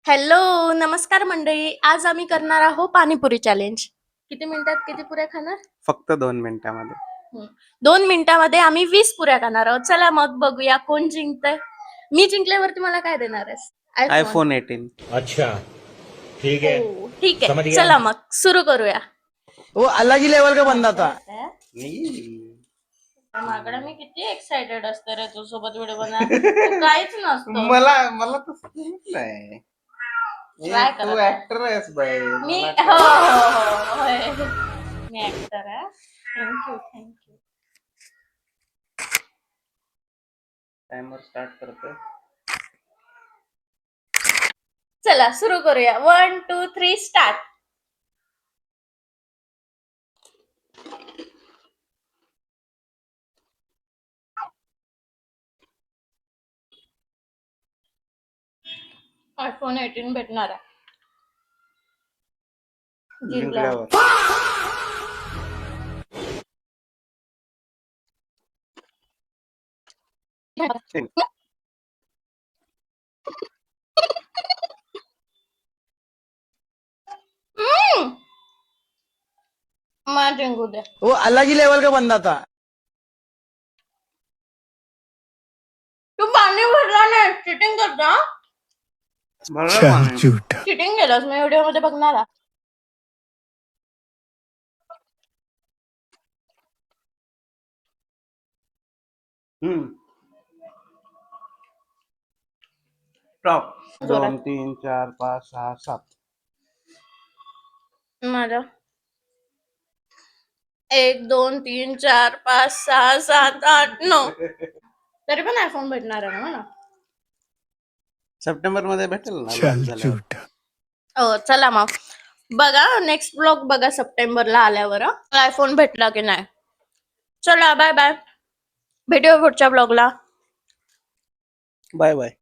Hello, नमस्कार मंडळी. आज आम्ही करणार आहोत पाणीपुरी चॅलेंज. किती मिनिटात किती पुऱ्या खाणार? फक्त 2 मिनिटांमध्ये. 2 मिनिटामध्ये आम्ही 20 पुऱ्या खाणार आहोत. चला मग बघूया कोण जिंकतंय. मी जिंकल्यावरती मला काय देणार आहेस? आयफोन 18. अच्छा ठीक है हो, ठीक समझ आहे. गया चला मग सुरू करूया. वो अलग ही लेवल का बंदा था। मागडा मी किती एक्साइटेड असते रे तू सोबत व्हिडिओ बनवायला. काहीच नसतं. मला तसं नाही. Try तू करा. ऍक्टर आहेस बाई. मी हो होय. मी ऍक्टर आहे. थँक्यू. टाइमर स्टार्ट करतोय. चला सुरू करूया. 1 2 3 स्टार्ट. आयफोन 18 भेटणार आहे. जिंकल्यावर. मला जिंकू दे. वो अलग ही लेवल का बंदा था। तू पाणी भरला नाही. चिटिंग करता. झूठा। चिटिंग केलंस मी व्हिडिओ मध्ये बघणार आहे. टॉप 2 जोरात. 3 4 5 6 7. माझा 1 2 3 4 5 6 7 8 9 तरी पण आयफोन भेटणार आहे ना मला. सप्टेंबर मध्ये भेटेल ना. झूठा। हो चला मग बघा नेक्स्ट ब्लॉग बघा सप्टेंबरला आल्यावर आयफोन भेटला की नाही. चला बाय बाय. भेटूया पुढच्या ब्लॉगला. Bye bye.